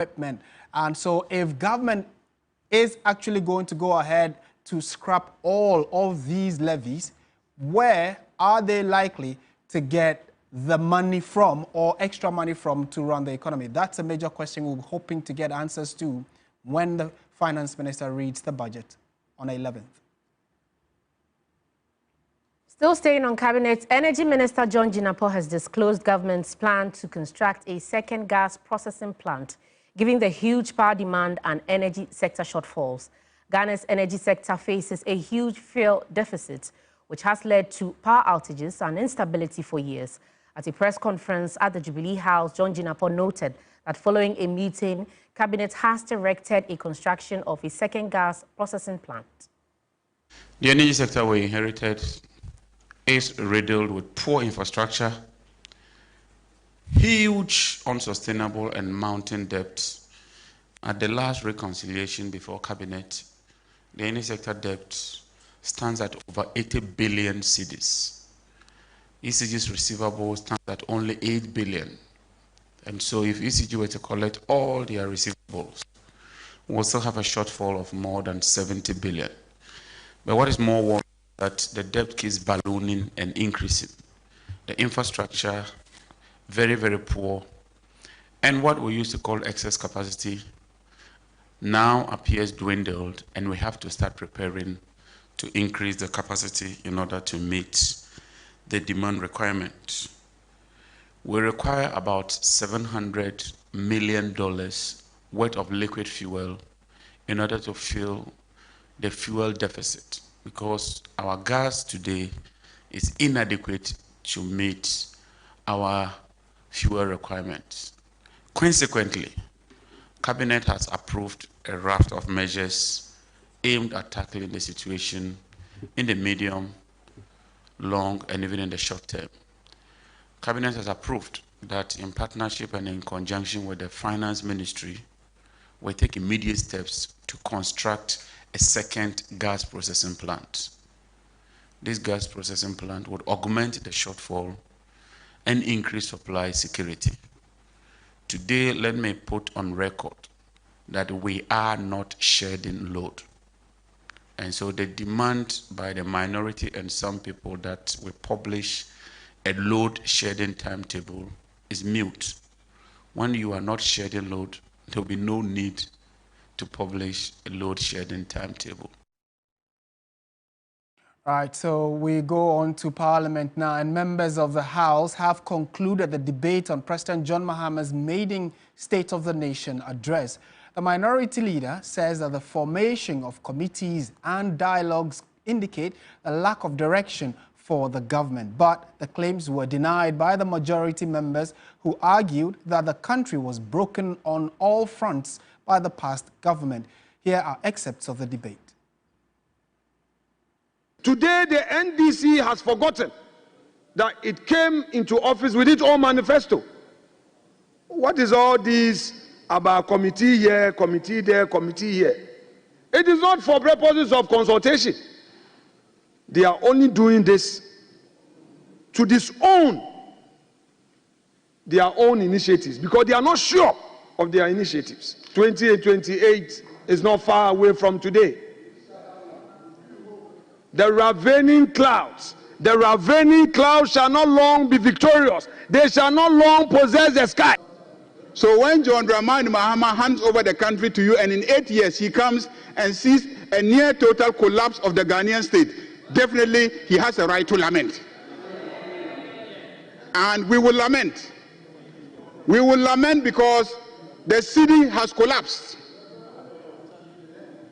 equipment. And so if government is actually going to go ahead to scrap all of these levies, where are they likely to get the money from or extra money from to run the economy? That's a major question we're hoping to get answers to when the finance minister reads the budget on the 11th. Still staying on cabinet, Energy Minister John Jinapor has disclosed government's plan to construct a second gas processing plant, given the huge power demand and energy sector shortfalls. Ghana's energy sector faces a huge fuel deficit, which has led to power outages and instability for years. At a press conference at the Jubilee House, John Jinapor noted that following a meeting, Cabinet has directed a construction of a second gas processing plant. The energy sector we inherited is riddled with poor infrastructure, huge unsustainable and mounting debts. At the last reconciliation before Cabinet, the energy sector debt stands at over 80 billion cedis. ECG's receivables stand at only 8 billion. And so if ECG were to collect all their receivables, we'll still have a shortfall of more than 70 billion. But what is more worrying is that the debt keeps ballooning and increasing. The infrastructure, very, very poor. And what we used to call excess capacity now appears dwindled, and we have to start preparing to increase the capacity in order to meet the demand requirement. We require about $700 million worth of liquid fuel in order to fill the fuel deficit, because our gas today is inadequate to meet our fuel requirements. Consequently, Cabinet has approved a raft of measures aimed at tackling the situation in the medium, long, and even in the short term. Cabinet has approved that in partnership and in conjunction with the Finance Ministry, we take immediate steps to construct a second gas processing plant. This gas processing plant would augment the shortfall and increase supply security. Today, let me put on record that we are not shedding load. And so the demand by the minority and some people that we publish a load shedding timetable is mute. When you are not shedding load, there will be no need to publish a load shedding timetable. All right, so we go on to Parliament now, and members of the House have concluded the debate on President John Mahama's maiden State of the Nation address. The minority leader says that the formation of committees and dialogues indicate a lack of direction for the government, but the claims were denied by the majority members, who argued that the country was broken on all fronts by the past government. Here are excerpts of the debate. Today, the NDC has forgotten that it came into office with its own manifesto. What is all this about committee here, committee there, committee here? It is not for purposes of consultation. They are only doing this to disown their own initiatives because they are not sure of their initiatives. 28 is not far away from today. The ravening clouds shall not long be victorious. They shall not long possess the sky. So when John Dramani Mahama hands over the country to you, and in 8 years he comes and sees a near total collapse of the Ghanaian state, definitely he has a right to lament. And we will lament. We will lament because the city has collapsed.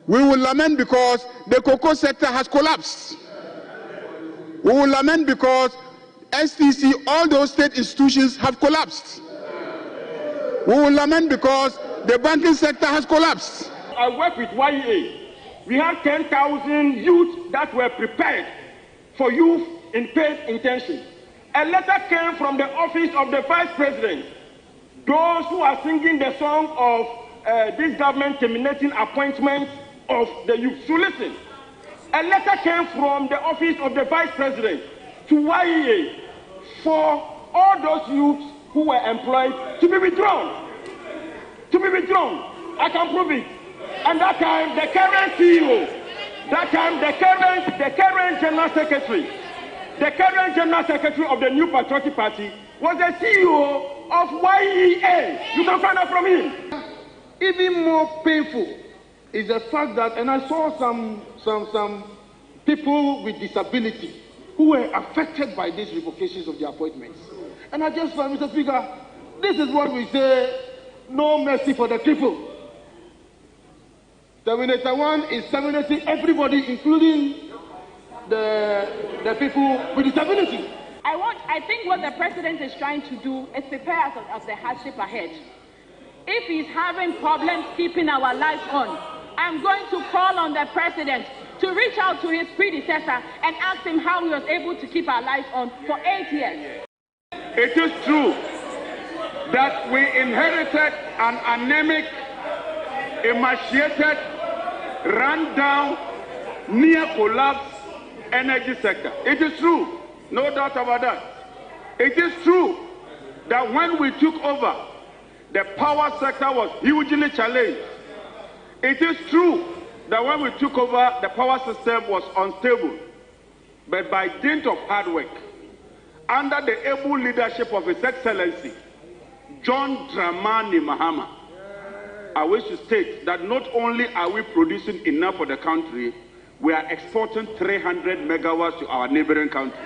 We will lament because the cocoa sector has collapsed. We will lament because STC, all those state institutions have collapsed. We will lament because the banking sector has collapsed. I work with YEA. We have 10,000 youth that were prepared for youth in paid intention. A letter came from the office of the Vice President. Those who are singing the song of this government terminating appointments of the youth. So listen, a letter came from the office of the Vice President to YEA for all those youths who were employed to be withdrawn. To to be withdrawn. I can prove it. And that time, the current CEO, the current general secretary, of the New Patriotic Party was the CEO of YEA. You can find out from him. Even more painful is the fact that, and I saw some people with disability who were affected by these revocations of their appointments. And I just found, Mr. Speaker, this is what we say, no mercy for the people. Terminator 1 is terminating everybody, including the people with disability. I think what the president is trying to do is prepare us of the hardship ahead. If he's having problems keeping our lights on, I'm going to call on the president to reach out to his predecessor and ask him how he was able to keep our lights on for 8 years. It is true that we inherited an anemic, emaciated, run-down, near-collapse energy sector. It is true, no doubt about that. It is true that when we took over, the power sector was hugely challenged. It is true that when we took over, the power system was unstable. But by dint of hard work, under the able leadership of His Excellency, John Dramani Mahama, I wish to state that not only are we producing enough for the country, we are exporting 300 megawatts to our neighboring countries.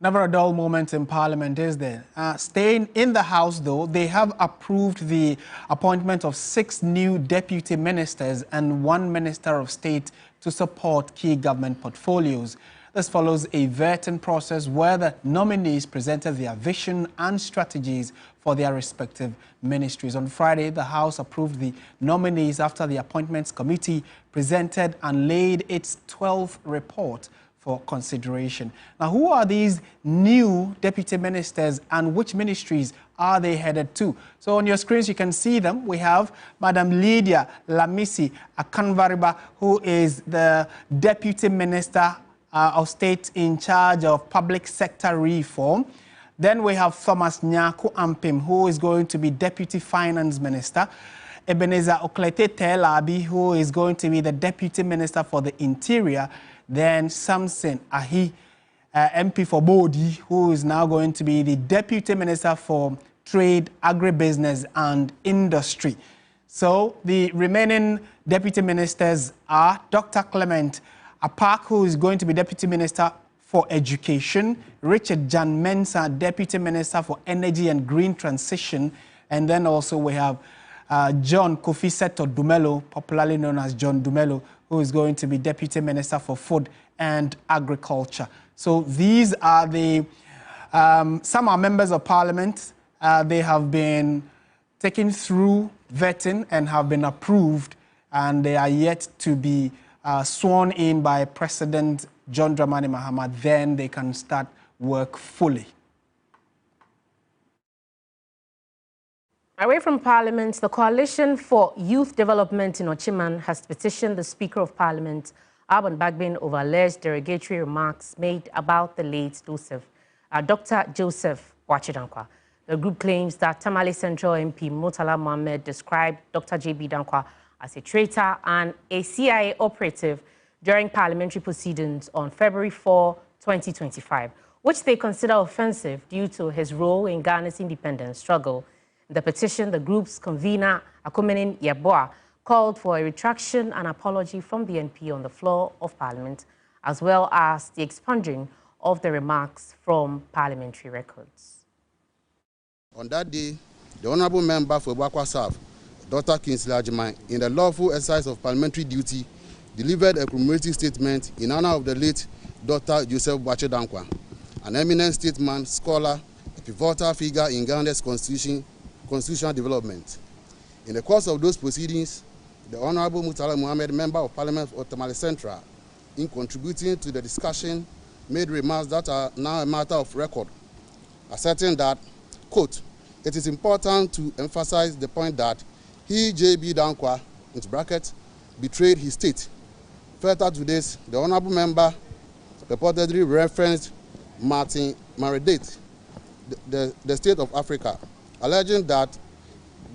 Never a dull moment in Parliament, is there? Staying in the House, though, they have approved the appointment of 6 new deputy ministers and 1 minister of state to support key government portfolios. This follows a vetting process where the nominees presented their vision and strategies for their respective ministries. On Friday, the House approved the nominees after the Appointments Committee presented and laid its 12th report for consideration. Now, who are these new deputy ministers and which ministries are they headed to? So on your screens, you can see them. We have Madam Lydia Lamisi Akanvariba, who is the Deputy Minister of State in charge of public sector reform. Then we have Thomas Nyaku Ampim, who is going to be Deputy Finance Minister. Ebenezer Oklete-Telabi, who is going to be the Deputy Minister for the Interior. Then Samson Ahi, MP for Bodi, who is now going to be the Deputy Minister for Trade, Agribusiness and Industry. So the remaining Deputy Ministers are Dr. Clement Apak, who is going to be Deputy Minister for Education, Richard Jan Mensah, Deputy Minister for Energy and Green Transition, and then also we have John Kofi Seto Dumelo, popularly known as John Dumelo, who is going to be Deputy Minister for Food and Agriculture. So these are the, some are members of Parliament. They have been taken through vetting and have been approved, and they are yet to be sworn in by President John Dramani Mahama. Then they can start work fully. Away from Parliament, the Coalition for Youth Development in Okyeman has petitioned the Speaker of Parliament, Alban Bagbin, over alleged derogatory remarks made about the late Dr. Joseph Boakye-Dankwa. The group claims that Tamale Central MP Murtala Mohammed described Dr. J.B. Dankwa as a traitor and a CIA operative during parliamentary proceedings on February 4, 2025, which they consider offensive due to his role in Ghana's independence struggle. In the petition, the group's convener, Akomenin Yeboah, called for a retraction and apology from the NP on the floor of Parliament, as well as the expunging of the remarks from parliamentary records. On that day, the Honourable Member for Boakwa South, Dr. Kingsley Agyeman, in the lawful exercise of parliamentary duty, delivered a commemorative statement in honor of the late Dr. Joseph Boakye-Dankwa, an eminent statesman, scholar, a pivotal figure in Ghana's constitutional development. In the course of those proceedings, the Honourable Murtala Mohammed, Member of Parliament for Tamale Central, in contributing to the discussion, made remarks that are now a matter of record, asserting that, quote, it is important to emphasize the point that he, J.B. Dankwa, into brackets, betrayed his state. Further to this, the Honourable Member reportedly referenced Martin Maridate, the state of Africa, alleging that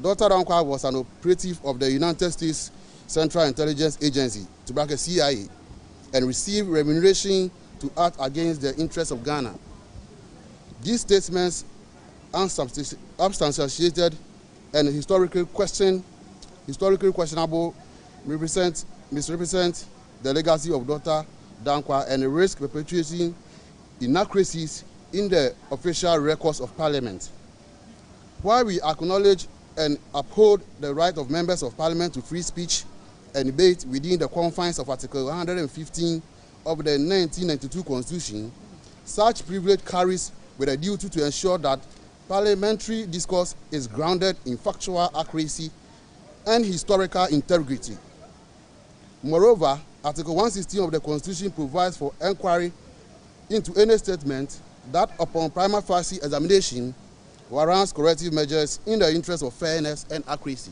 Dr. Dankwa was an operative of the United States Central Intelligence Agency, CIA, and received remuneration to act against the interests of Ghana. These statements, unsubstantiated and historically questionable, misrepresent the legacy of Dr. Dankwa and risk perpetuating inaccuracies in the official records of Parliament. While we acknowledge and uphold the right of members of Parliament to free speech and debate within the confines of Article 115 of the 1992 Constitution, such privilege carries with a duty to ensure that parliamentary discourse is grounded in factual accuracy and historical integrity. Moreover, Article 116 of the Constitution provides for inquiry into any statement that, upon prima facie examination, warrants corrective measures in the interest of fairness and accuracy.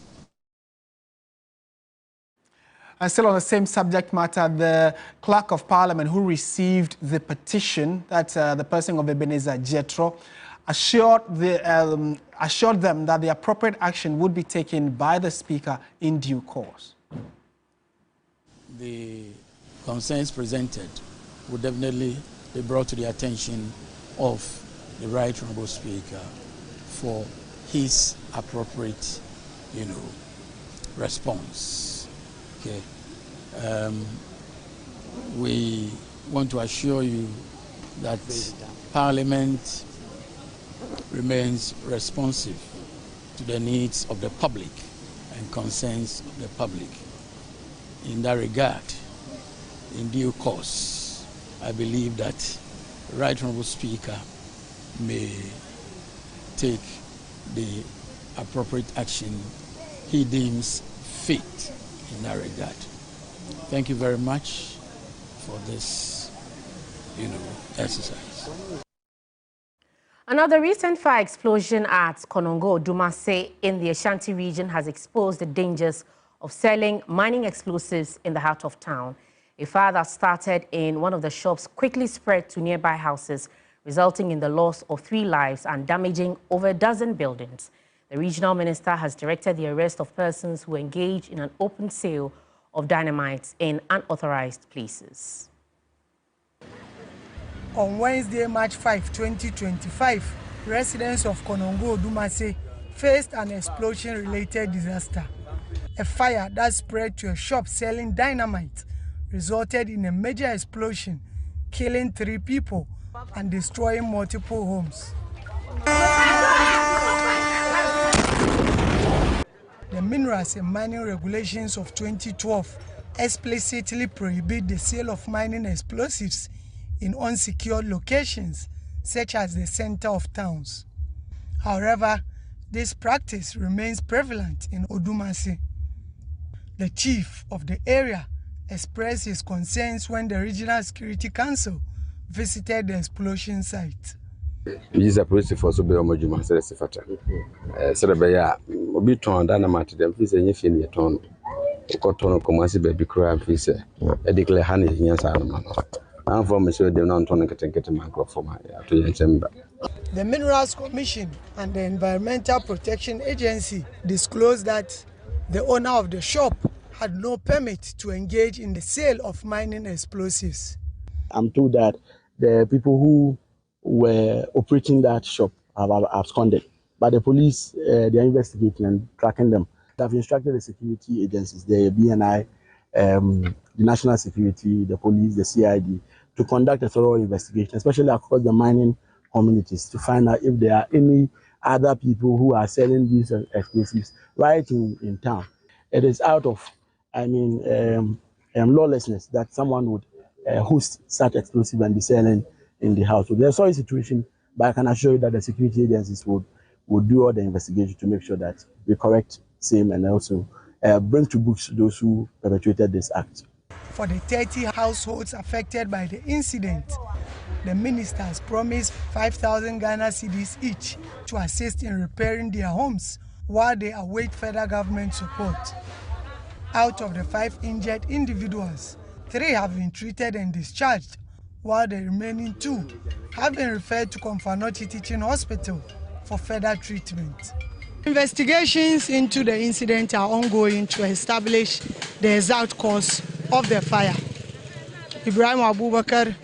And still on the same subject matter, the Clerk of Parliament who received the petition, that's the person of Ebenezer Jetro, assured them that the appropriate action would be taken by the Speaker in due course. The concerns presented would definitely be brought to the attention of the Right Honourable Speaker for his appropriate, response. Okay. We want to assure you that Parliament remains responsive to the needs of the public and concerns of the public. In that regard, in due course, I believe that the Right Honourable Speaker may take the appropriate action he deems fit in that regard. Thank you very much for this, exercise. Another recent fire explosion at Konongo, Dumase, in the Ashanti region has exposed the dangers of selling mining explosives in the heart of town. A fire that started in one of the shops quickly spread to nearby houses, resulting in the loss of 3 lives and damaging over a dozen buildings. The regional minister has directed the arrest of persons who engage in an open sale of dynamite in unauthorized places. On Wednesday, March 5, 2025, residents of Konongo, Dumase, faced an explosion-related disaster. A fire that spread to a shop selling dynamite resulted in a major explosion, killing 3 people and destroying multiple homes. The Minerals and Mining Regulations of 2012 explicitly prohibit the sale of mining explosives in unsecured locations, such as the center of towns. However, this practice remains prevalent in Odumase. The chief of the area expressed his concerns when the Regional Security Council visited the explosion site. These are police for so be omojuma sefata. Serebeya obi ton dynamite dem fi say nyefie ne ton. Ko ton komasi be bi kra fi say e declare han yin sa no. Am for me so dem na ton ketenkete microphone to yen chamber. The Minerals Commission and the Environmental Protection Agency disclosed that the owner of the shop had no permit to engage in the sale of mining explosives. I'm told that the people who were operating that shop have absconded, but the police, they are investigating and tracking them. They have instructed the security agencies, the BNI, the National Security, the police, the CID, to conduct a thorough investigation, especially across the mining communities, to find out if there are any other people who are selling these explosives right in town. It is out of, lawlessness that someone would host such explosive and be selling in the house. So there's always a situation, but I can assure you that the security agencies would do all the investigation to make sure that we correct same and also bring to books those who perpetrated this act. For the 30 households affected by the incident, the ministers promised 5,000 Ghana cedis each to assist in repairing their homes while they await federal government support. Out of the 5 injured individuals, 3 have been treated and discharged, while the remaining 2 have been referred to Konongo Teaching Hospital for further treatment. Investigations into the incident are ongoing to establish the exact cause of the fire. Ibrahim Abubakar,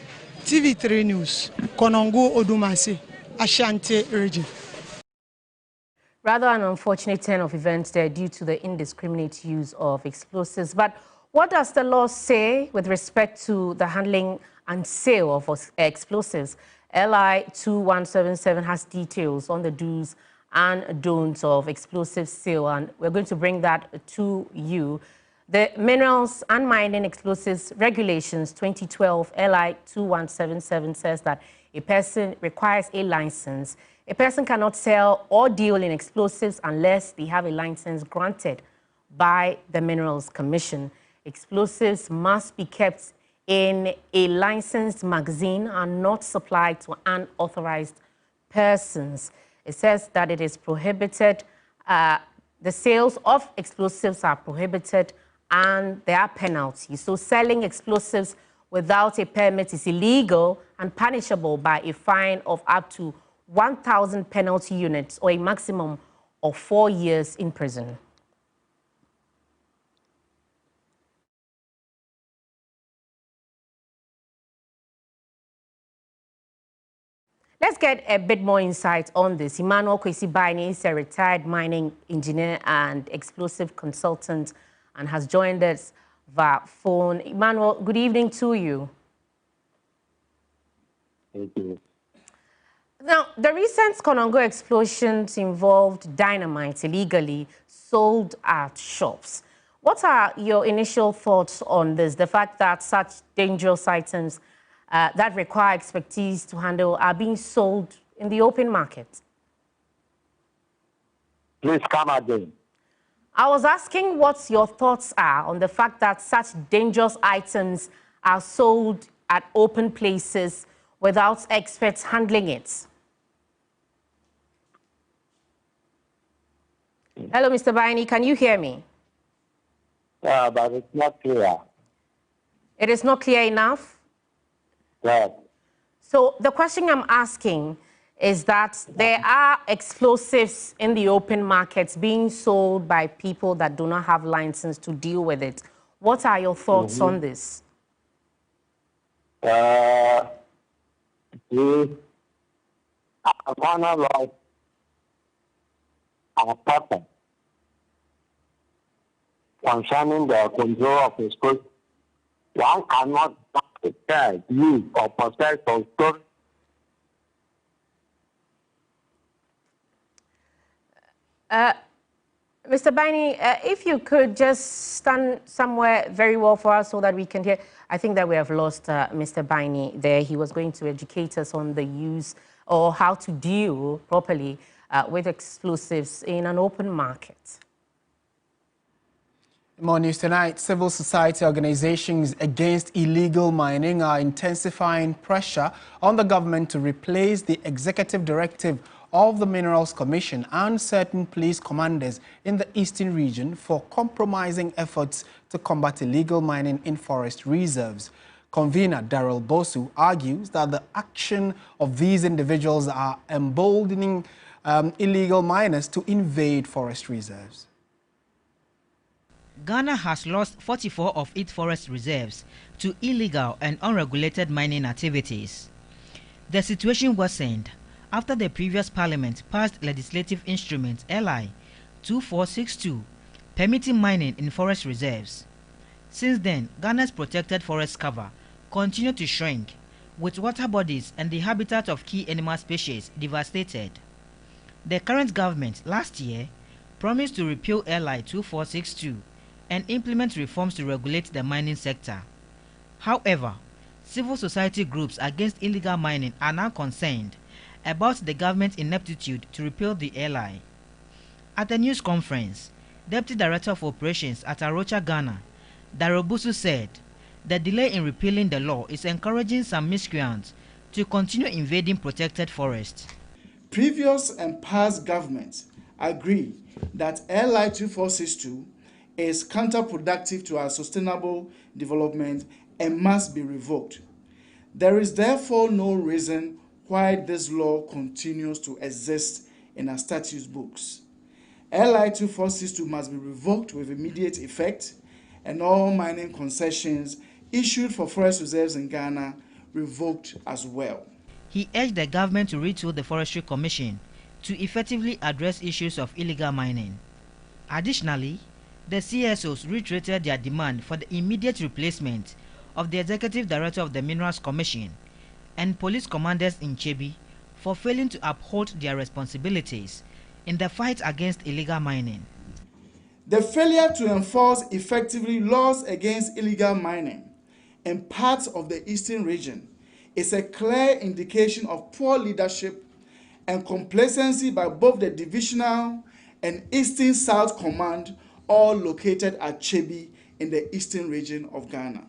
TV3 News, Konongo Odumase, Ashanti region. Rather an unfortunate turn of events there due to the indiscriminate use of explosives. But what does the law say with respect to the handling and sale of explosives? LI 2177 has details on the do's and don'ts of explosive sale, and we're going to bring that to you. The Minerals and Mining Explosives Regulations 2012 LI 2177 says that a person requires a license. A person cannot sell or deal in explosives unless they have a license granted by the Minerals Commission. Explosives must be kept in a licensed magazine and not supplied to unauthorized persons. It says that it is prohibited, the sales of explosives are prohibited and there are penalties. So selling explosives without a permit is illegal and punishable by a fine of up to 1,000 penalty units or a maximum of 4 years in prison. Let's get a bit more insight on this. Emmanuel Kwesi is a retired mining engineer and explosive consultant and has joined us via phone. Emmanuel, good evening to you. Thank you. Now, the recent Konongo explosions involved dynamite illegally sold at shops. What are your initial thoughts on this? The fact that such dangerous items that require expertise to handle are being sold in the open market? Please come again. I was asking what your thoughts are on the fact that such dangerous items are sold at open places without experts handling it. Hello, Mr. Baini, can you hear me? Yeah, but it's not clear. It is not clear enough? Yes. So the question I'm asking is that there are explosives in the open markets being sold by people that do not have license to deal with it. What are your thoughts on this? I want to like a pattern concerning the control of explosives. One cannot prepare, use, or possess or store. Mr. Baini, if you could just stand somewhere very well for us so that we can hear. I think that we have lost Mr. Baini there. He was going to educate us on the use or how to deal properly with explosives in an open market. More news tonight. Civil society organizations against illegal mining are intensifying pressure on the government to replace the executive directive of the Minerals Commission and certain police commanders in the eastern region for compromising efforts to combat illegal mining in forest reserves. Convener Daryl Bosu argues that the action of these individuals are emboldening illegal miners to invade forest reserves. Ghana has lost 44 of its forest reserves to illegal and unregulated mining activities. The situation worsened after the previous parliament passed legislative instrument LI 2462 permitting mining in forest reserves. Since then, Ghana's protected forest cover continued to shrink, with water bodies and the habitat of key animal species devastated. The current government last year promised to repeal LI 2462 and implement reforms to regulate the mining sector. However, civil society groups against illegal mining are now concerned about the government's ineptitude to repeal the LI. At a news conference, Deputy Director of Operations at Arocha, Ghana, Daryl Bosu said the delay in repealing the law is encouraging some miscreants to continue invading protected forests. Previous and past governments agree that LI 2462 is counterproductive to our sustainable development and must be revoked. There is therefore no reason why this law continues to exist in our statute books. LI 2462 must be revoked with immediate effect, and all mining concessions issued for forest reserves in Ghana revoked as well. He urged the government to retool the Forestry Commission to effectively address issues of illegal mining. Additionally, the CSOs reiterated their demand for the immediate replacement of the Executive Director of the Minerals Commission and police commanders in Chebi for failing to uphold their responsibilities in the fight against illegal mining. The failure to enforce effectively laws against illegal mining in parts of the eastern region is a clear indication of poor leadership and complacency by both the Divisional and Eastern South Command, all located at Chebi in the eastern region of Ghana.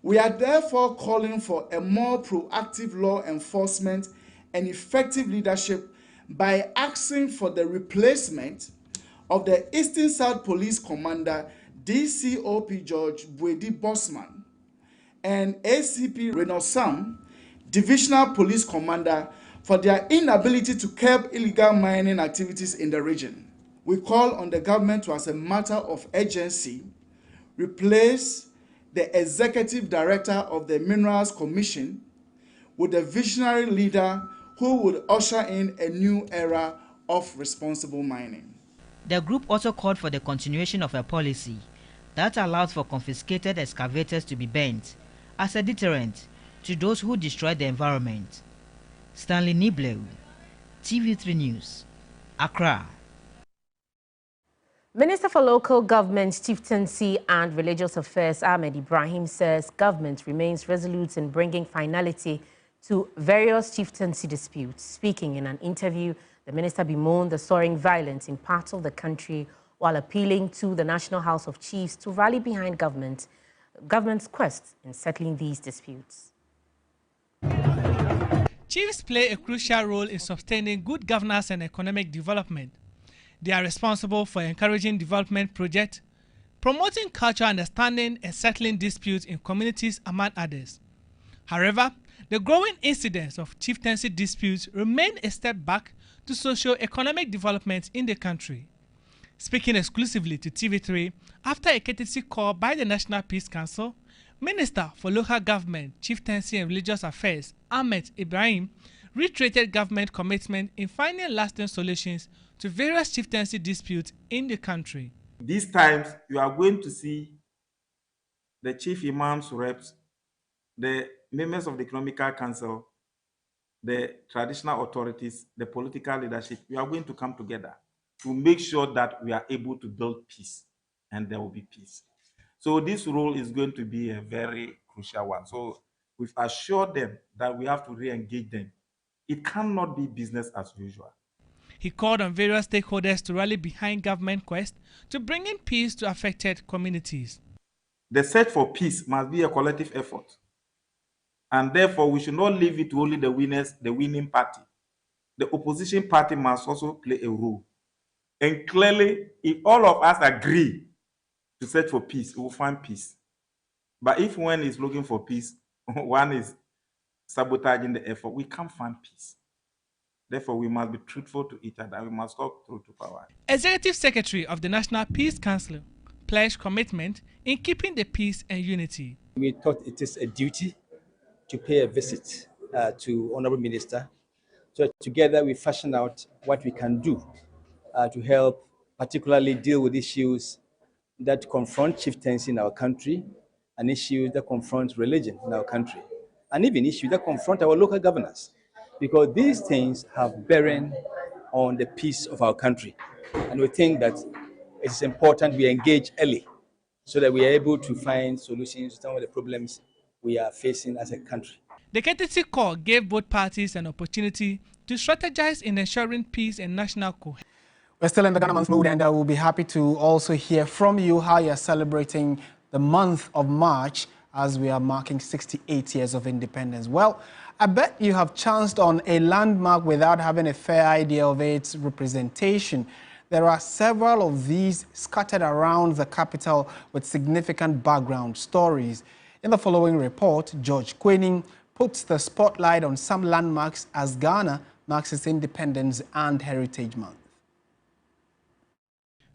We are therefore calling for a more proactive law enforcement and effective leadership by asking for the replacement of the Eastern South Police Commander DCOP George Bwedi Bosman and ACP Renosam, Divisional Police Commander, for their inability to curb illegal mining activities in the region. We call on the government to, as a matter of urgency, replace the Executive Director of the Minerals Commission with a visionary leader who would usher in a new era of responsible mining. The group also called for the continuation of a policy that allows for confiscated excavators to be burnt as a deterrent to those who destroy the environment. Stanley Niblew, TV3 News, Accra. Minister for Local Government, Chieftaincy and Religious Affairs Ahmed Ibrahim says government remains resolute in bringing finality to various chieftaincy disputes. Speaking in an interview, the minister bemoaned the soaring violence in parts of the country while appealing to the National House of Chiefs to rally behind government's quest in settling these disputes. Chiefs play a crucial role in sustaining good governance and economic development. They are responsible for encouraging development projects, promoting cultural understanding and settling disputes in communities, among others. However, the growing incidence of chieftaincy disputes remain a step back to socio-economic development in the country. Speaking exclusively to TV3 after a courtesy call by the National Peace Council, Minister for Local Government, Chieftaincy and Religious Affairs Ahmed Ibrahim reiterated government commitment in finding lasting solutions to various chieftaincy disputes in the country. These times, you are going to see the chief imams reps, the members of the Economical Council, the traditional authorities, the political leadership. We are going to come together to make sure that we are able to build peace, and there will be peace. So this role is going to be a very crucial one. So we've assured them that we have to re-engage them. It cannot be business as usual. He called on various stakeholders to rally behind government quest to bring in peace to affected communities. The search for peace must be a collective effort. And therefore, we should not leave it to only the winners, the winning party. The opposition party must also play a role. And clearly, if all of us agree to search for peace, we will find peace. But if one is looking for peace, one is sabotaging the effort, we can't find peace. Therefore, we must be truthful to each other. We must talk truth to power. Executive Secretary of the National Peace Council pledged commitment in keeping the peace and unity. We thought it is a duty to pay a visit to Honorable Minister. So together we fashion out what we can do to help particularly deal with issues that confront chieftaincy in our country and issues that confront religion in our country, and even issues that confront our local governance, because these things have bearing on the peace of our country. And we think that it's important we engage early so that we are able to find solutions to some of the problems we are facing as a country. The courtesy call gave both parties an opportunity to strategize in ensuring peace and national cohesion. We're still in the Ghana month mood, and I will be happy to also hear from you how you're celebrating the month of March as we are marking 68 years of independence. Well, I bet you have chanced on a landmark without having a fair idea of its representation. There are several of these scattered around the capital with significant background stories. In the following report, George Quening puts the spotlight on some landmarks as Ghana marks its Independence and Heritage Month.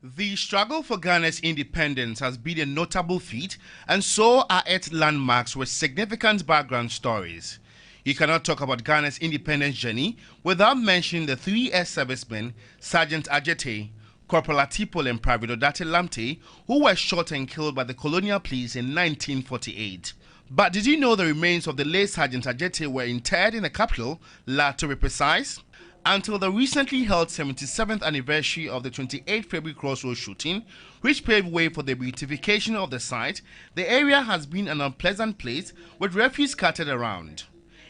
The struggle for Ghana's independence has been a notable feat, and so are its landmarks with significant background stories. You cannot talk about Ghana's independence journey without mentioning the 3 ex-servicemen, Sergeant Ajete, Corporal Atipol and Private Dartey Lamte, who were shot and killed by the colonial police in 1948. But did you know the remains of the late Sergeant Ajete were interred in the capital, La to be precise? Until the recently held 77th anniversary of the 28th February Crossroads shooting, which paved way for the beautification of the site, the area has been an unpleasant place with refuse scattered around.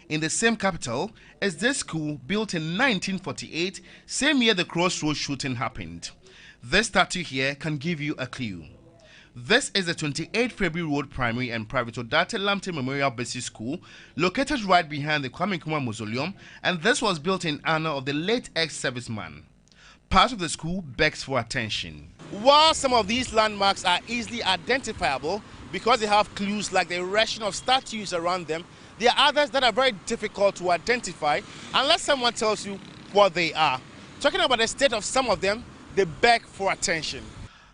In the same capital is this school built in 1948, same year the Crossroads shooting happened. This statue here can give you a clue. This is the 28th February Road Primary and Private Dartey Lamte Memorial Basic School, located right behind the Kwame Nkrumah Mausoleum, and this was built in honor of the late ex-serviceman. Part of the school begs for attention. While some of these landmarks are easily identifiable because they have clues like the erection of statues around them, there are others that are very difficult to identify unless someone tells you what they are. Talking about the state of some of them, they beg for attention.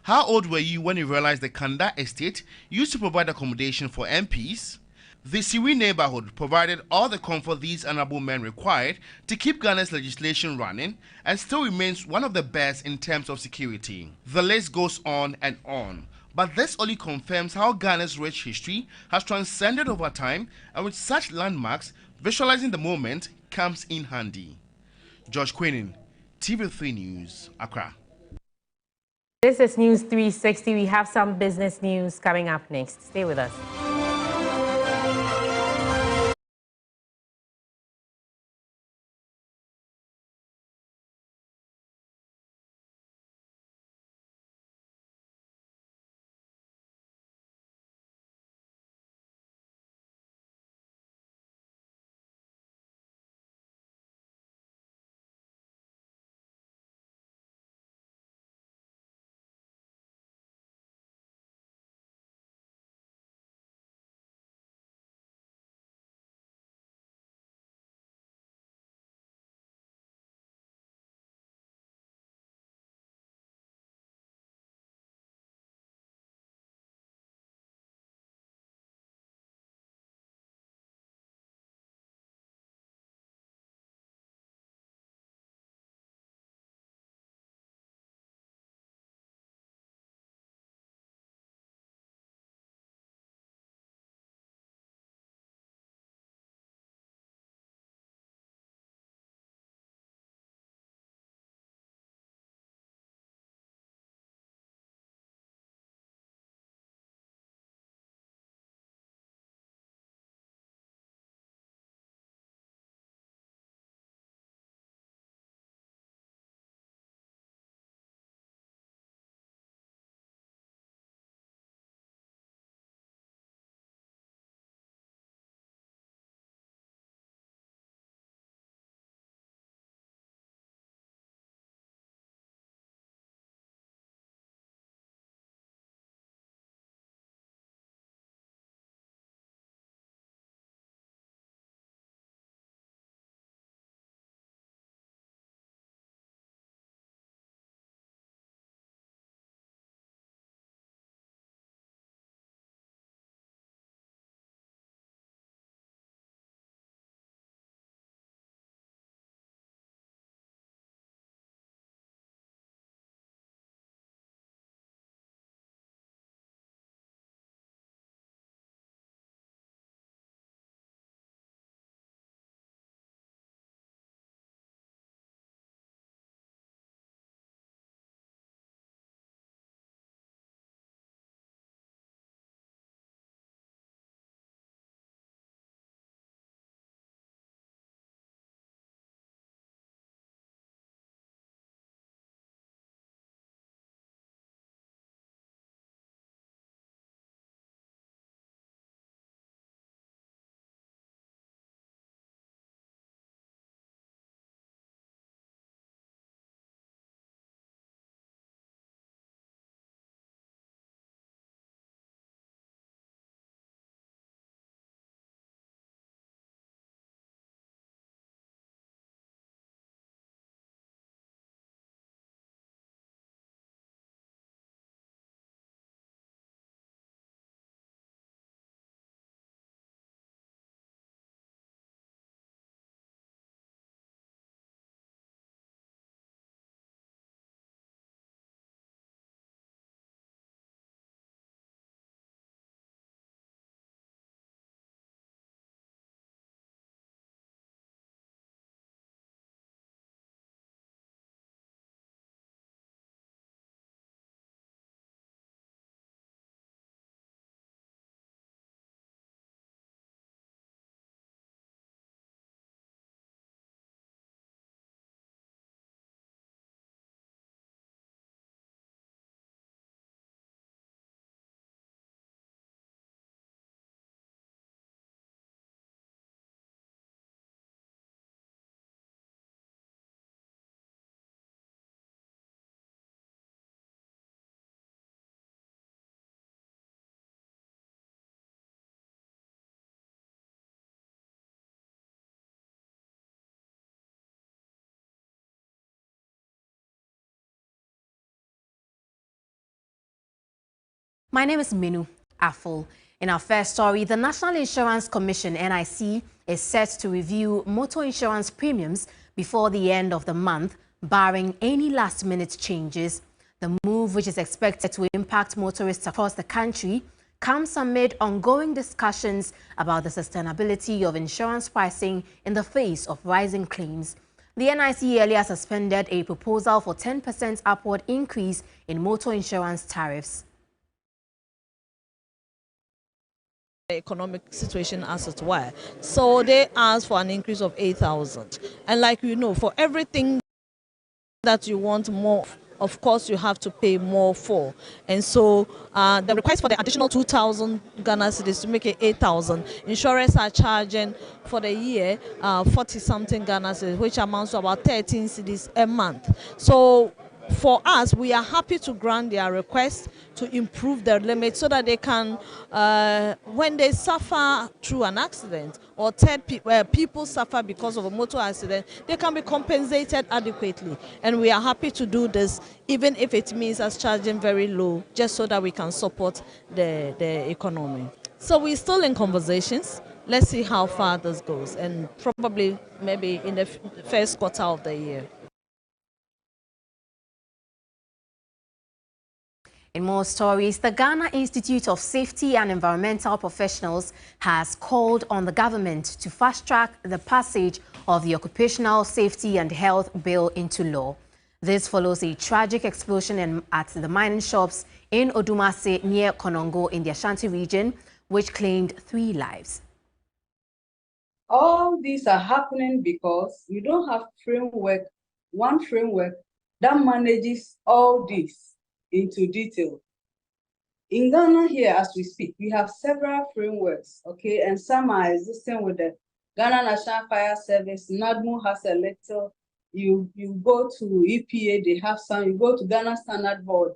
How old were you when you realized the Kanda estate used to provide accommodation for MPs? The Siwi neighborhood provided all the comfort these honorable men required to keep Ghana's legislation running and still remains one of the best in terms of security. The list goes on and on, but this only confirms how Ghana's rich history has transcended over time, and with such landmarks, visualizing the moment comes in handy. George Queenan, TV3 News, Accra. This is News 360. We have some business news coming up next. Stay with us. My name is Minu Aful. In our first story, the National Insurance Commission, NIC, is set to review motor insurance premiums before the end of the month, barring any last-minute changes. The move, which is expected to impact motorists across the country, comes amid ongoing discussions about the sustainability of insurance pricing in the face of rising claims. The NIC earlier suspended a proposal for 10% upward increase in motor insurance tariffs. The economic situation as it were. So they asked for an increase of 8,000. And like you know, for everything that you want more, of course you have to pay more for. And so the request for the additional 2,000 Ghana cedis to make it 8,000. Insurers are charging for the year 40-something Ghana cedis, which amounts to about 13 cedis a month. So for us, we are happy to grant their request to improve their limit so that they can, when they suffer through an accident or people suffer because of a motor accident, they can be compensated adequately. And we are happy to do this, even if it means us charging very low, just so that we can support the economy. So we're still in conversations. Let's see how far this goes, and probably maybe in the first quarter of the year. In more stories, the Ghana Institute of Safety and Environmental Professionals has called on the government to fast-track the passage of the Occupational Safety and Health Bill into law. This follows a tragic explosion at the mining shops in Odumase near Konongo in the Ashanti region, which claimed 3 lives. All these are happening because we don't have one framework that manages all this into detail. In Ghana here, as we speak, we have several frameworks, okay, and some are existing with the Ghana National Fire Service. NADMO has a little. You go to EPA, they have some. You go to Ghana Standard Board.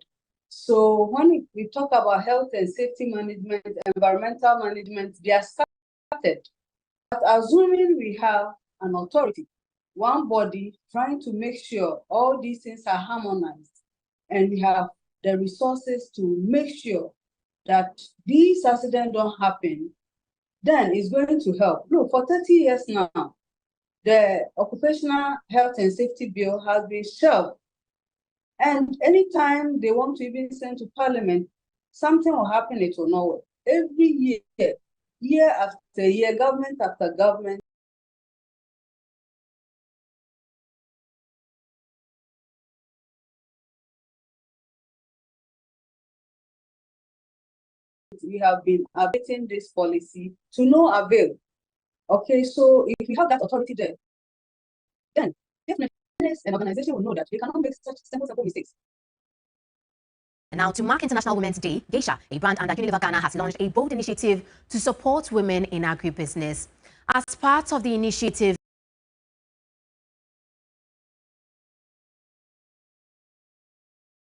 So when we talk about health and safety management, environmental management, they are started. But assuming we have an authority, one body trying to make sure all these things are harmonized, and we have the resources to make sure that these accidents don't happen, then it's going to help. Look, for 30 years now, the Occupational Health and Safety Bill has been shelved. And anytime they want to even send to Parliament, something will happen, it will not work. Every year, year after year, government after government, we have been updating this policy to no avail. Okay, so if we have that authority there, then definitely an organization will know that they cannot make such simple mistakes. And now, to mark International Women's Day, Ayisha, a brand under Unilever Ghana, has launched a bold initiative to support women in agribusiness. As part of the initiative,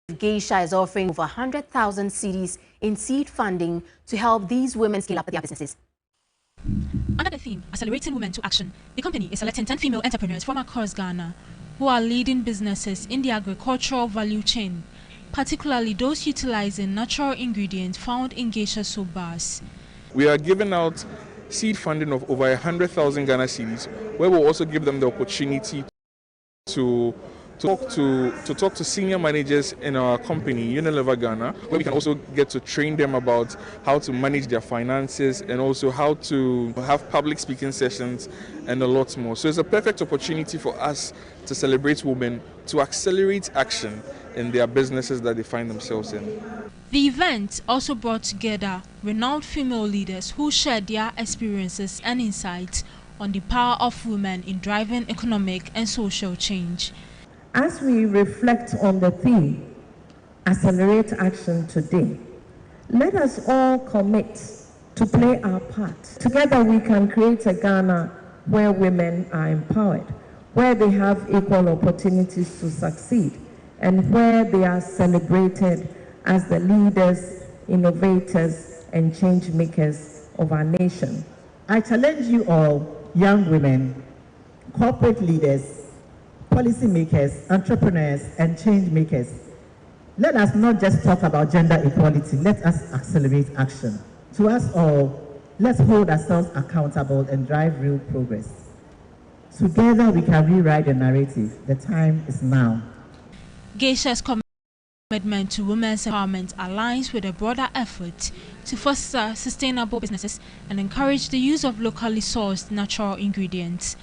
Ayisha is offering over 100,000 cedis in seed funding to help these women scale up their businesses. Under the theme, Accelerating Women to Action, the company is selecting 10 female entrepreneurs from across Ghana who are leading businesses in the agricultural value chain, particularly those utilizing natural ingredients found in geisha soap bars. We are giving out seed funding of over 100,000 Ghana cedis, where we'll also give them the opportunity to talk to senior managers in our company, Unilever Ghana, where we can also get to train them about how to manage their finances and also how to have public speaking sessions and a lot more. So it's a perfect opportunity for us to celebrate women, to accelerate action in their businesses that they find themselves in. The event also brought together renowned female leaders who shared their experiences and insights on the power of women in driving economic and social change. As we reflect on the theme, Accelerate Action today, let us all commit to play our part. Together we can create a Ghana where women are empowered, where they have equal opportunities to succeed, and where they are celebrated as the leaders, innovators, and change makers of our nation. I challenge you all, young women, corporate leaders, policymakers, entrepreneurs, and change makers. let us not just talk about gender equality, let us accelerate action. To us all, let's hold ourselves accountable and drive real progress. Together we can rewrite the narrative. The time is now. Geisha's commitment to women's empowerment aligns with a broader effort to foster sustainable businesses and encourage the use of locally sourced natural ingredients.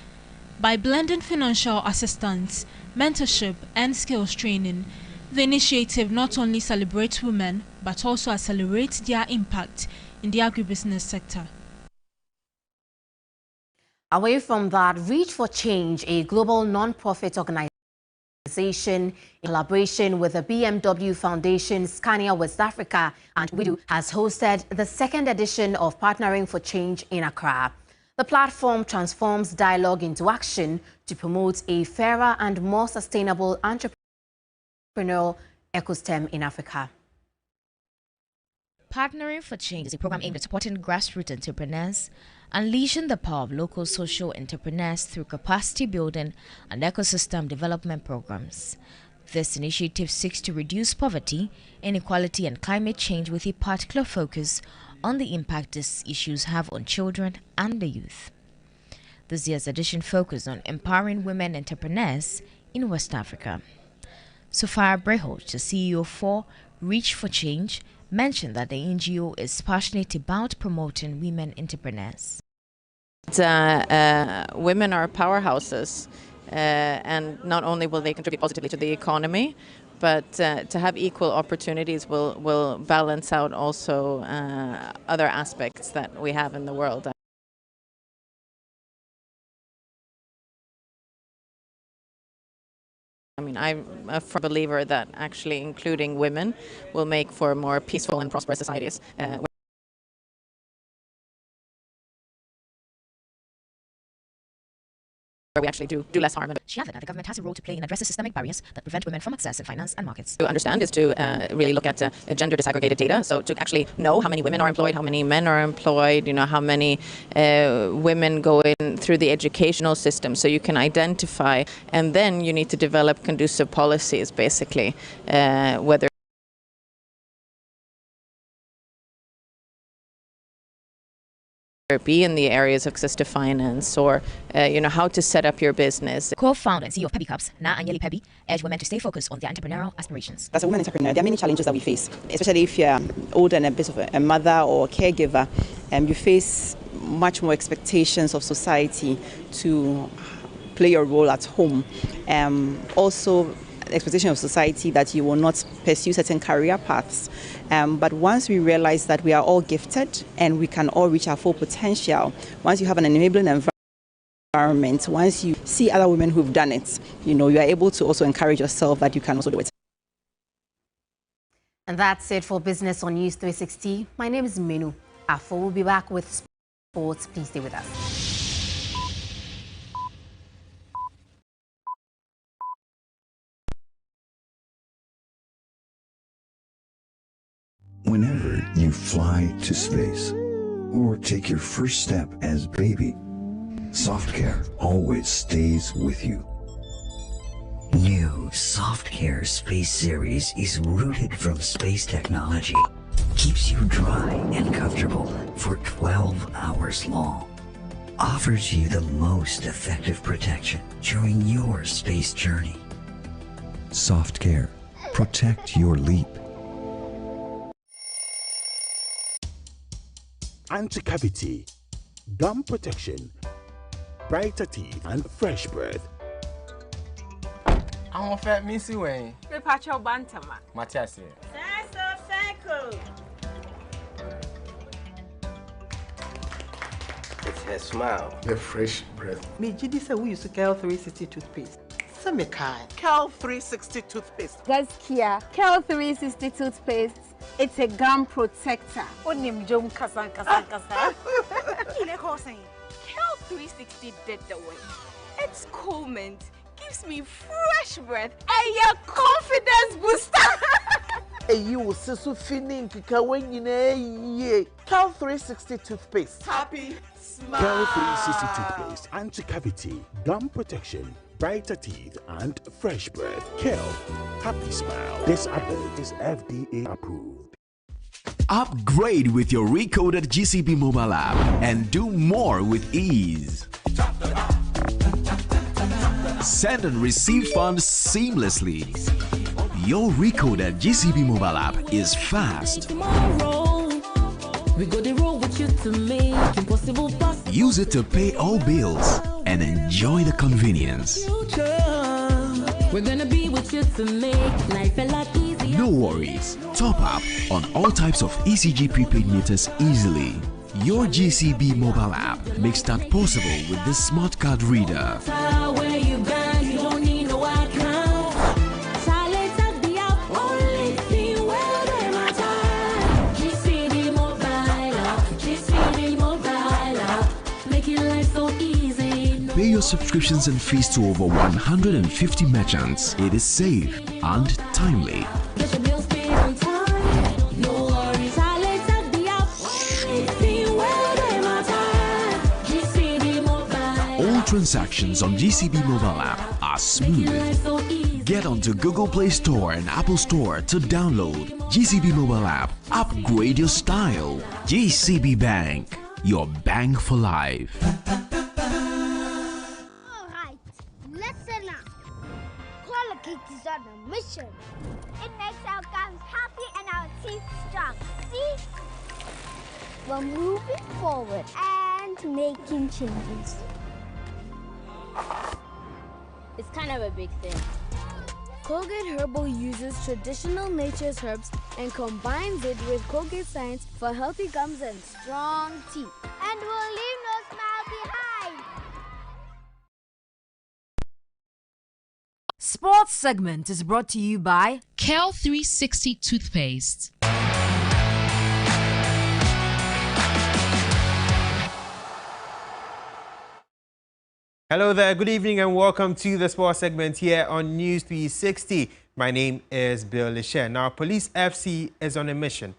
By blending financial assistance, mentorship, and skills training, the initiative not only celebrates women but also accelerates their impact in the agribusiness sector. Away from that, Reach for Change, a global non-profit organization in collaboration with the BMW Foundation, Scania West Africa, and Ayisha, has hosted the second edition of Partnering for Change in Accra. The platform transforms dialogue into action to promote a fairer and more sustainable entrepreneurial ecosystem in Africa. Partnering for Change is a program aimed at supporting grassroots entrepreneurs, unleashing the power of local social entrepreneurs through capacity building and ecosystem development programs. This initiative seeks to reduce poverty, inequality, and climate change with a particular focus on the impact these issues have on children and the youth. This year's edition focused on empowering women entrepreneurs in West Africa. Sophia Breholt, the CEO for Reach for Change, mentioned that the NGO is passionate about promoting women entrepreneurs. Women are powerhouses, and not only will they contribute positively to the economy, but to have equal opportunities will balance out also other aspects that we have in the world. I mean, I'm a firm believer that actually including women will make for more peaceful and prosperous societies. Where we actually do less harm. She added that the government has a role to play in addressing systemic barriers that prevent women from accessing finance and markets. To understand is to really look at gender disaggregated data. So to actually know how many women are employed, how many men are employed, how many women go in through the educational system. So you can identify, and then you need to develop conducive policies, basically, whether be in the areas of access to finance or how to set up your business. Co-founder and CEO of Pebi Cups, Na Anyeli Pebi, urged women to stay focused on their entrepreneurial aspirations. As a woman entrepreneur, there are many challenges that we face, especially if you're older and a bit of a mother or a caregiver, and you face much more expectations of society to play your role at home. Also, expectation of society that you will not pursue certain career paths. But once we realize that we are all gifted and we can all reach our full potential, once you have an enabling environment, once you see other women who've done it, you are able to also encourage yourself that you can also do it. And that's it for Business on News 360. My name is Menu. Afo will be back with sports. Please stay with us. Whenever you fly to space or take your first step as baby, SoftCare always stays with you. New SoftCare Space Series is rooted from space technology. Keeps you dry and comfortable for 12 hours long. Offers you the most effective protection during your space journey. SoftCare. Protect your leap. Anti-cavity, gum protection, brighter teeth, and fresh breath. I want fat missy way. Repacho bantama. Matias. It's her smile. The fresh breath. Me Gidi say we use Kel 360 toothpaste. Kel 360 toothpaste. Guys, Kia, Kel 360 toothpaste. It's a gum protector. Onim jom kasan. Kel 360 did the way. It's cool mint, gives me fresh breath, and your confidence booster. You will see so feeling when you know Kel 360 toothpaste. Happy smile. Kel 360 toothpaste, anti-cavity, gum protection, brighter teeth, and fresh breath. Kale, happy smile. This advert is FDA approved. Upgrade with your recoded GCB mobile app and do more with ease. Send and receive funds seamlessly. Your recoded GCB mobile app is fast. Use it to pay all bills and enjoy the convenience. We're gonna be with you to make life a lot easier. No worries. Top up on all types of ECG prepaid meters easily. Your GCB mobile app makes that possible with this smart card reader. Where you bank, you don't need no account. Silence up the app, only see where they matter. GCB mobile app, GCB mobile app, making life so easy. Pay your subscriptions and fees to over 150 merchants. It is safe and timely. Get your bills paid on time. No worries, silence up the app, only see where they matter. GCB mobile. All transactions on GCB mobile app are smooth. Get onto Google Play Store and Apple Store to download GCB mobile app. Upgrade your style. GCB Bank, your bank for life. Alright, listen up. Colocate is on a mission. It makes our gums healthy and our teeth strong. See? We're moving forward and making changes. It's kind of a big thing. Colgate Herbal uses traditional nature's herbs and combines it with Colgate Science for healthy gums and strong teeth. And we'll leave no smile behind. Sports segment is brought to you by Kel 360 toothpaste. Hello there, good evening and welcome to the sports segment here on News 360. My name is Bill Lisher. Now, Police FC is on a mission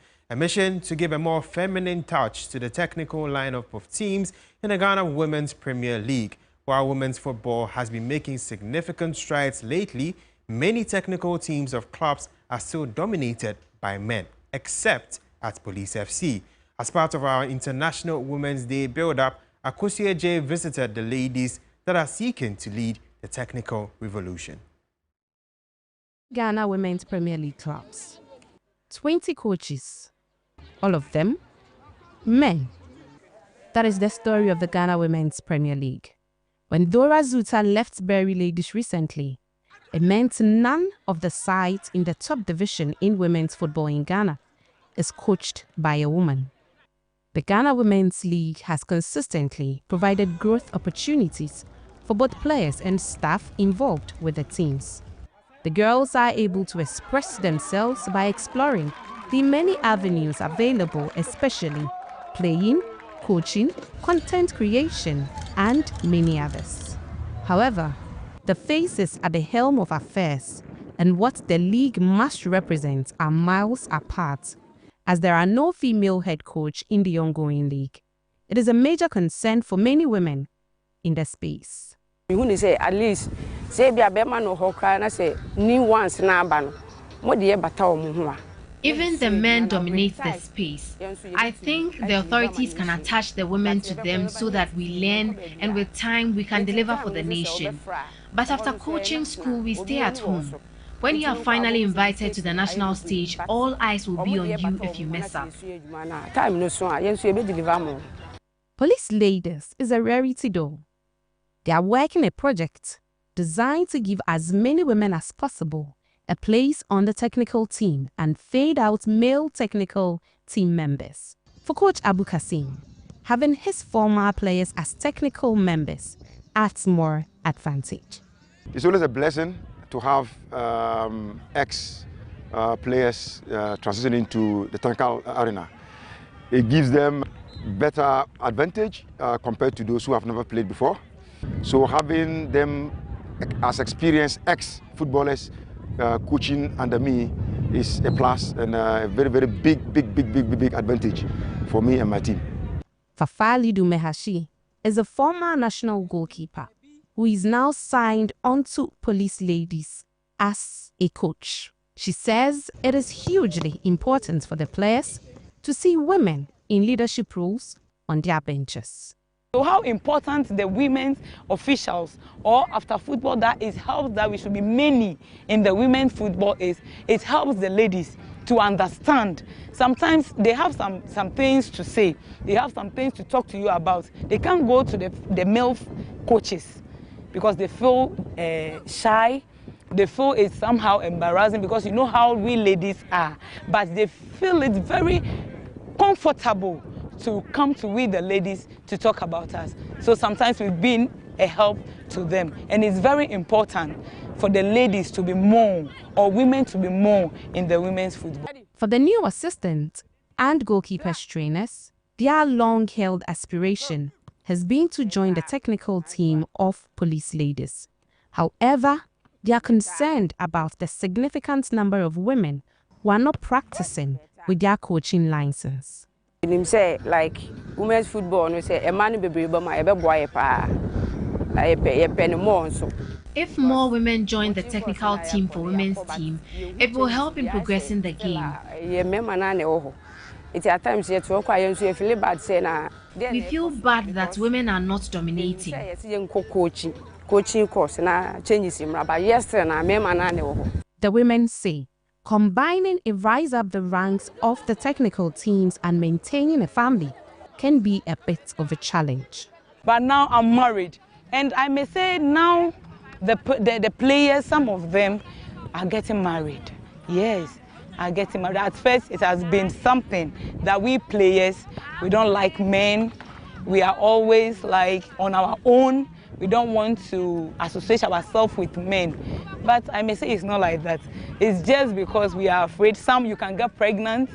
to give a more feminine touch to the technical lineup of teams in the Ghana Women's Premier League. While women's football has been making significant strides lately, many technical teams of clubs are still dominated by men, except at Police FC. As part of our International Women's Day build-up, Akosua J visited the ladies that are seeking to lead the technical revolution. Ghana Women's Premier League clubs. 20 coaches, all of them men. That is the story of the Ghana Women's Premier League. When Dora Zuta left Berry Ladies recently, it meant none of the sides in the top division in women's football in Ghana is coached by a woman. The Ghana Women's League has consistently provided growth opportunities for both players and staff involved with the teams. The girls are able to express themselves by exploring the many avenues available, especially playing, coaching, content creation, and many others. However, the faces at the helm of affairs and what the league must represent are miles apart, as there are no female head coach in the ongoing league. It is a major concern for many women in the space. Say at least say be a bema no hokra na say ni once na aba no mo de bata omo ho. Even the men dominate the space. I think the authorities can attach the women to them so that we learn and with time we can deliver for the nation. But after coaching school, we stay at home. When you are finally invited to the national stage, all eyes will be on you if you mess up. Police Ladies is a rarity though. They are working a project designed to give as many women as possible a place on the technical team and fade out male technical team members. For Coach Abu Kasim, having his former players as technical members adds more advantage. It's always a blessing to have ex-players transition into the technical arena. It gives them better advantage compared to those who have never played before. So having them as experienced ex-footballers coaching under me is a plus and a very, very big advantage for me and my team. Fafalidu Mehashi is a former national goalkeeper who is now signed onto Police Ladies as a coach. She says it is hugely important for the players to see women in leadership roles on their benches. So how important the women's officials or after football that is helps that we should be many in the women's football is it helps the ladies to understand. Sometimes they have some things to say. They have some things to talk to you about. They can't go to the male coaches because they feel shy. They feel it's somehow embarrassing because you know how we ladies are. But they feel it's very comfortable to come to we the ladies to talk about us. So sometimes we've been a help to them. And it's very important for the ladies to be more or women to be more in the women's football. For the new assistant and goalkeepers trainers, their long-held aspiration has been to join the technical team of Police Ladies. However, they are concerned about the significant number of women who are not practicing with their coaching license. Him say like women's football, no say a man be brave, my boy pa. If more women join the technical team for women's team, it will help in progressing the game. We feel bad that women are not dominating. The women say combining a rise up the ranks of the technical teams and maintaining a family can be a bit of a challenge. But now I'm married, and I may say now the players, some of them are getting married. Yes, are getting married. At first, it has been something that we players, we don't like men. We are always like on our own. We don't want to associate ourselves with men. But I may say it's not like that. It's just because we are afraid. Some you can get pregnant.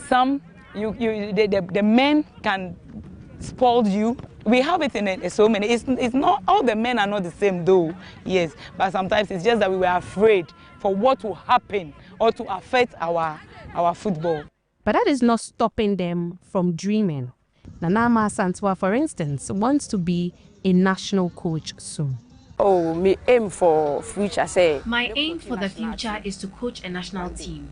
Some the men can spoil you. We have it in so many. It's not all the men are not the same though. Yes, but sometimes it's just that we were afraid for what will happen or to affect our football. But that is not stopping them from dreaming. Nanama Santwa, for instance, wants to be a national coach soon. Oh, me aim for future say. My aim for the future is to coach a national team.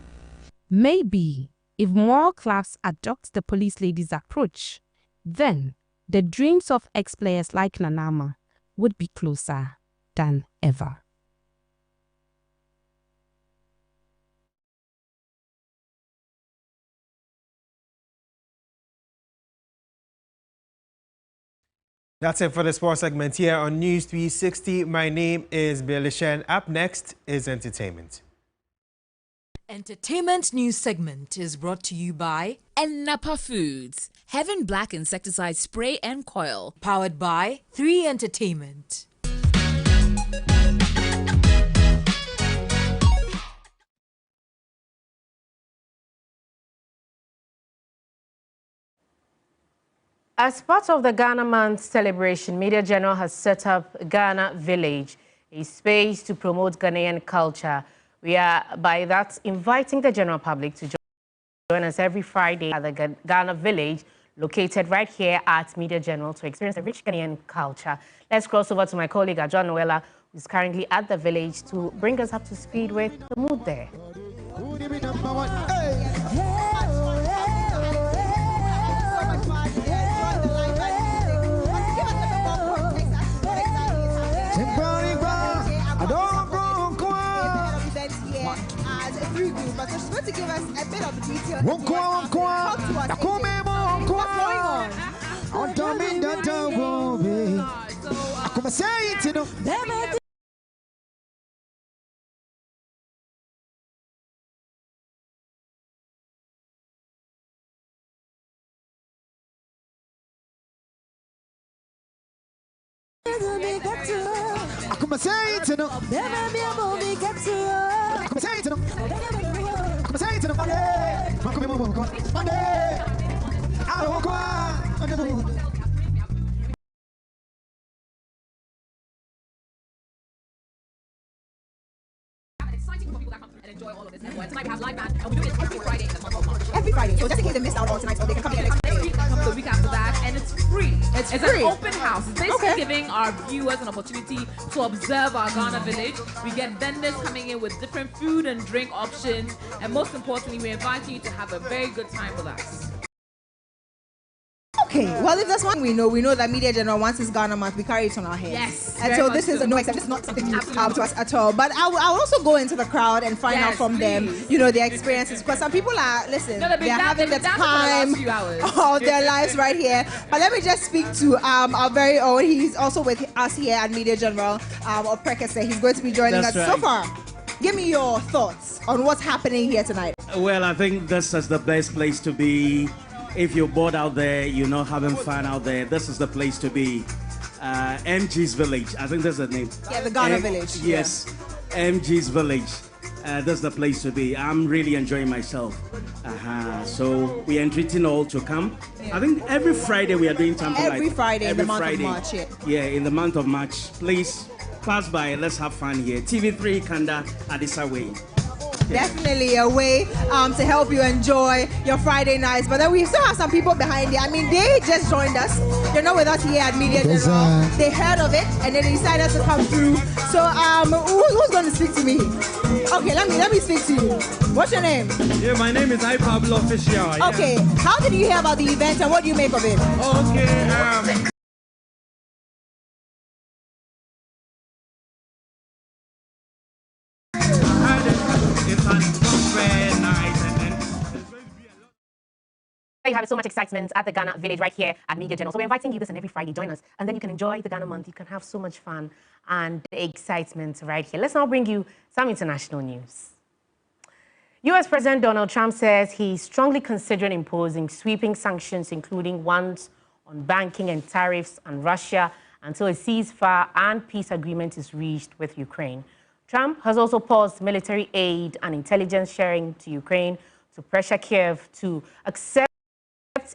Maybe if more clubs adopt the Police Ladies approach, then the dreams of ex-players like Nanama would be closer than ever. That's it for the sports segment here on News 360. My name is Billy Shen. Up next is entertainment. Entertainment news segment is brought to you by Napa Foods, Heaven Black Insecticide Spray and Coil. Powered by 3 Entertainment. As part of the Ghana Month celebration, Media General has set up Ghana Village, a space to promote Ghanaian culture. We are, by that, inviting the general public to join us every Friday at the Ghana Village, located right here at Media General, to experience a rich Ghanaian culture. Let's cross over to my colleague, John Noella, who's currently at the village, to bring us up to speed with the mood there. But she's supposed to give us a bit of detail. What's going on? Exciting for people that come and enjoy all of this. And tonight we have live band, and we do it every Friday in the month of March. Every Friday, so just in case they missed out on tonight, or they can come here next Friday. the week after that, and it's free. It's free. an open house. It's basically giving our viewers an opportunity to observe our Ghana village. We get vendors coming in with different food and drink options, and most importantly, we're inviting you to have a very good time with us. Okay, well, if that's one we know that Media General, once it's Ghana month, we carry it on our heads. Yes. And so this is no except it's not something new to us at all. But I'll also go into the crowd and find out from them, their experiences. Because some people are, they're having the time of their lives right here. But let me just speak to our very own. He's also with us here at Media General of Prekese. He's going to be joining us. So far, give me your thoughts on what's happening here tonight. Well, I think this is the best place to be. If you're bored out there, you're not having fun out there, this is the place to be. MG's Village, I think that's the name. Yeah, the Ghana Village. Yes, MG's Village. That's the place to be. I'm really enjoying myself. So we are entreating all to come. I think every Friday we are doing something every Friday in the month of March. Yeah, in the month of March. Please pass by, let's have fun here. TV3 Kanda Adisa Way. Definitely a way to help you enjoy your Friday nights. But then we still have some people behind there. I mean, they just joined us. They're not with us here at Media General. They heard of it and then they decided to come through. So who's going to speak to me? Okay, let me speak to you. What's your name? Yeah, my name is Ayisha Official. Yeah. Okay, how did you hear about the event and what do you make of it? Okay, You have so much excitement at the Ghana Village right here at Media General. So we're inviting you this and every Friday. Join us. And then you can enjoy the Ghana month. You can have so much fun and excitement right here. Let's now bring you some international news. U.S. President Donald Trump says he's strongly considering imposing sweeping sanctions, including ones on banking and tariffs on Russia, until a ceasefire and peace agreement is reached with Ukraine. Trump has also paused military aid and intelligence sharing to Ukraine to pressure Kiev to accept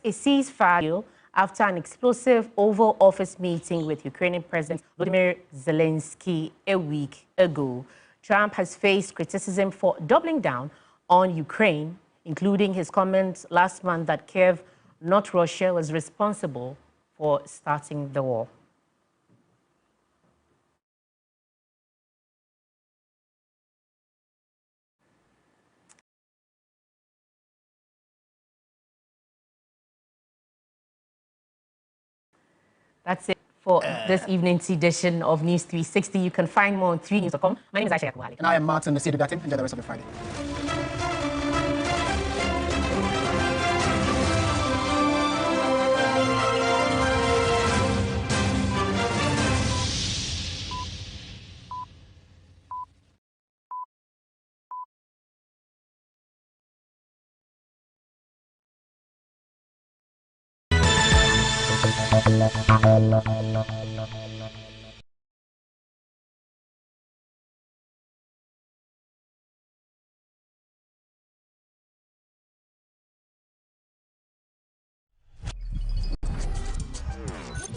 a ceasefire after an explosive Oval Office meeting with Ukrainian President Volodymyr Zelensky a week ago. Trump has faced criticism for doubling down on Ukraine, including his comments last month that Kiev, not Russia, was responsible for starting the war. That's it for this evening's edition of News 360. You can find more on 3news.com. My name is Ayisha Yakubu. And I am Martin Asiedu. Enjoy the rest of the Friday.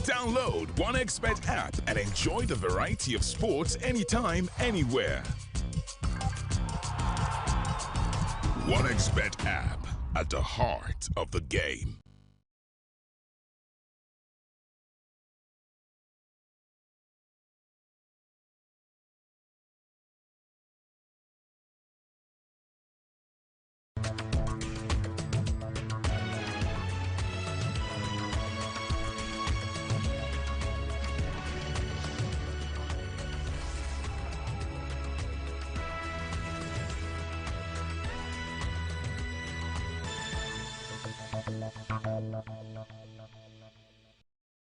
Download OneXBet app and enjoy the variety of sports anytime, anywhere. OneXBet app, at the heart of the game.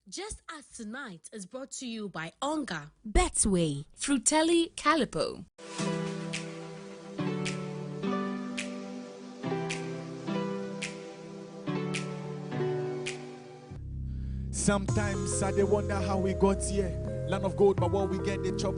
Just as Tonight is brought to you by Onga, Betway, Frutelli Calipo. Sometimes I wonder how we got here. Land of gold, but what we get, they chop